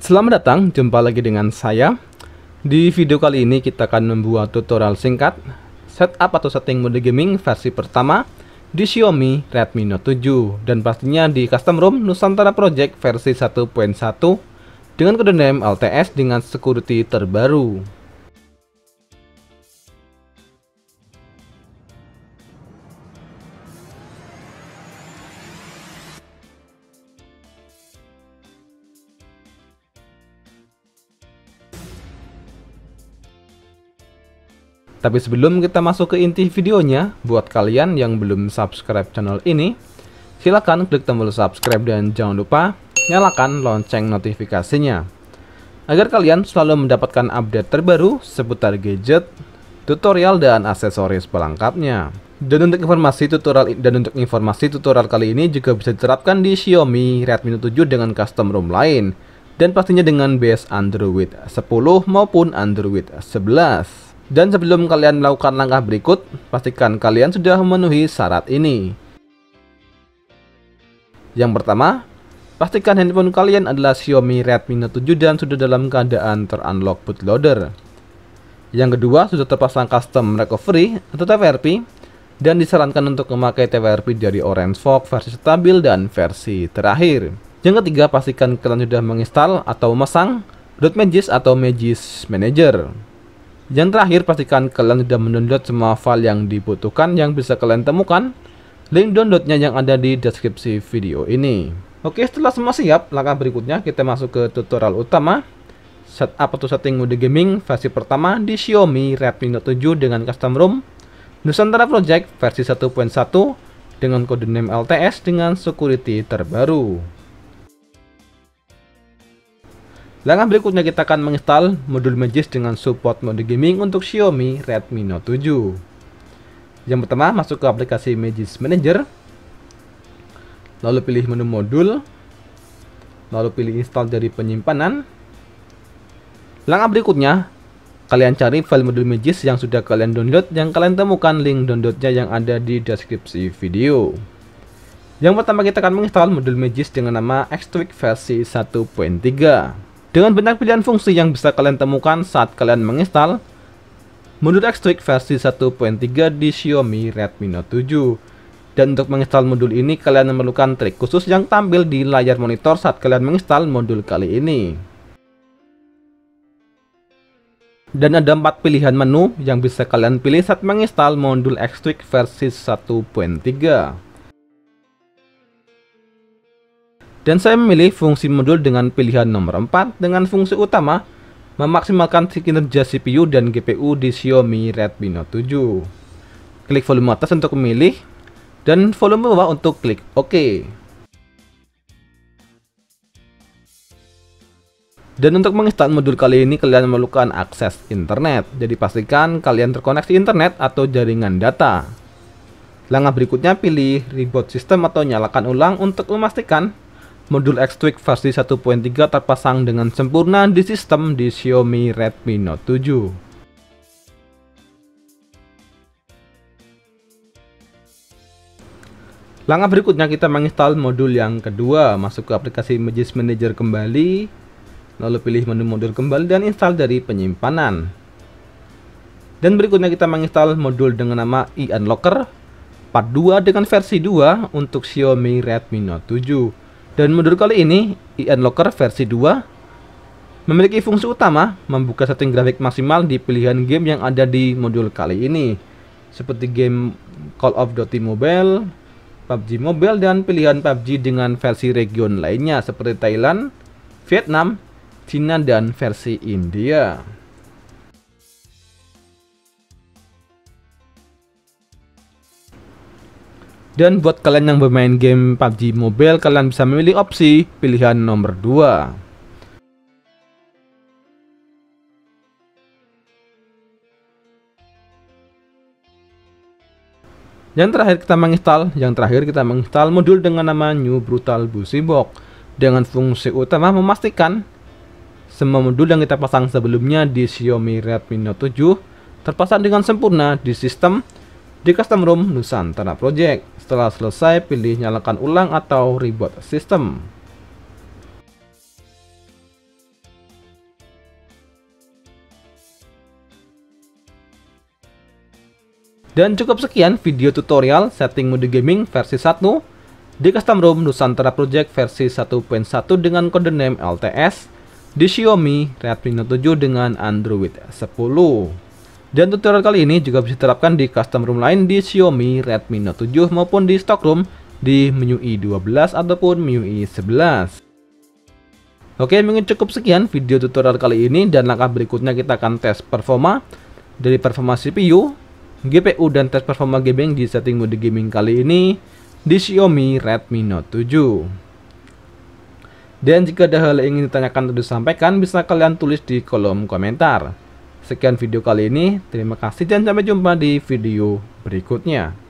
Selamat datang, jumpa lagi dengan saya. Di video kali ini kita akan membuat tutorial singkat setup atau setting mode gaming versi pertama di Xiaomi Redmi Note 7 dan pastinya di custom ROM Nusantara Project versi 1.1 dengan kode name LTS dengan security terbaru. Tapi sebelum kita masuk ke inti videonya, buat kalian yang belum subscribe channel ini, silakan klik tombol subscribe dan jangan lupa nyalakan lonceng notifikasinya agar kalian selalu mendapatkan update terbaru seputar gadget, tutorial dan aksesoris pelengkapnya. Dan untuk informasi tutorial kali ini juga bisa diterapkan di Xiaomi Redmi Note 7 dengan custom ROM lain dan pastinya dengan base Android 10 maupun Android 11. Dan sebelum kalian melakukan langkah berikut, pastikan kalian sudah memenuhi syarat ini. Yang pertama, pastikan handphone kalian adalah Xiaomi Redmi Note 7 dan sudah dalam keadaan terunlock bootloader. Yang kedua, sudah terpasang custom recovery atau TWRP dan disarankan untuk memakai TWRP dari Orange Fox versi stabil dan versi terakhir. Yang ketiga, pastikan kalian sudah menginstal atau memasang Root Magisk atau Magisk Manager. Yang terakhir, pastikan kalian sudah mendownload semua file yang dibutuhkan yang bisa kalian temukan. Link downloadnya yang ada di deskripsi video ini. Oke, setelah semua siap, langkah berikutnya kita masuk ke tutorial utama setup atau setting mode gaming versi pertama di Xiaomi Redmi Note 7 dengan custom ROM Nusantara Project versi 1.1 dengan kode name LTS dengan security terbaru. Langkah berikutnya kita akan menginstal modul Magisk dengan support mode gaming untuk Xiaomi Redmi Note 7. Yang pertama, masuk ke aplikasi Magisk Manager, lalu pilih menu modul, lalu pilih install dari penyimpanan. Langkah berikutnya, kalian cari file modul Magisk yang sudah kalian download, yang kalian temukan link downloadnya yang ada di deskripsi video. Yang pertama, kita akan menginstal modul Magisk dengan nama X-Tweak versi 1.3. Dengan banyak pilihan fungsi yang bisa kalian temukan saat kalian menginstal modul X-Tweak versi 1.3 di Xiaomi Redmi Note 7. Dan untuk menginstal modul ini, kalian memerlukan trik khusus yang tampil di layar monitor saat kalian menginstal modul kali ini. Dan ada 4 pilihan menu yang bisa kalian pilih saat menginstal modul X-Tweak versi 1.3. Dan saya memilih fungsi modul dengan pilihan nomor 4 dengan fungsi utama memaksimalkan kinerja CPU dan GPU di Xiaomi Redmi Note 7. Klik volume atas untuk memilih dan volume bawah untuk klik OK. Dan untuk menginstal modul kali ini kalian memerlukan akses internet. Jadi pastikan kalian terkoneksi internet atau jaringan data. Langkah berikutnya pilih reboot system atau nyalakan ulang untuk memastikan modul X-Tweak versi 1.3 terpasang dengan sempurna di sistem di Xiaomi Redmi Note 7. Langkah berikutnya kita menginstal modul yang kedua, masuk ke aplikasi Magisk Manager kembali, lalu pilih menu modul kembali dan install dari penyimpanan. Dan berikutnya kita menginstal modul dengan nama e-Unlocker Part 2 dengan versi 2 untuk Xiaomi Redmi Note 7. Dan modul kali ini, e-Unlocker versi 2, memiliki fungsi utama membuka setting grafik maksimal di pilihan game yang ada di modul kali ini, seperti game Call of Duty Mobile, PUBG Mobile, dan pilihan PUBG dengan versi region lainnya seperti Thailand, Vietnam, Cina, dan versi India. Dan buat kalian yang bermain game PUBG Mobile, kalian bisa memilih opsi pilihan nomor 2. Yang terakhir kita menginstal modul dengan nama New Brutal Boozy Box dengan fungsi utama memastikan semua modul yang kita pasang sebelumnya di Xiaomi Redmi Note 7 terpasang dengan sempurna di sistem di custom ROM Nusantara Project. Setelah selesai, pilih nyalakan ulang atau reboot system. Dan cukup sekian video tutorial setting mode gaming versi 1 di custom ROM Nusantara Project versi 1.1 dengan kode name LTS di Xiaomi Redmi Note 7 dengan Android 10. Dan tutorial kali ini juga bisa diterapkan di custom ROM lain di Xiaomi Redmi Note 7 maupun di stock ROM di MIUI 12 ataupun MIUI 11. Oke, mungkin cukup sekian video tutorial kali ini, dan langkah berikutnya kita akan tes performa dari performa CPU, GPU, dan tes performa gaming di setting mode gaming kali ini di Xiaomi Redmi Note 7. Dan jika ada hal yang ingin ditanyakan atau disampaikan, bisa kalian tulis di kolom komentar. Sekian video kali ini, terima kasih dan sampai jumpa di video berikutnya.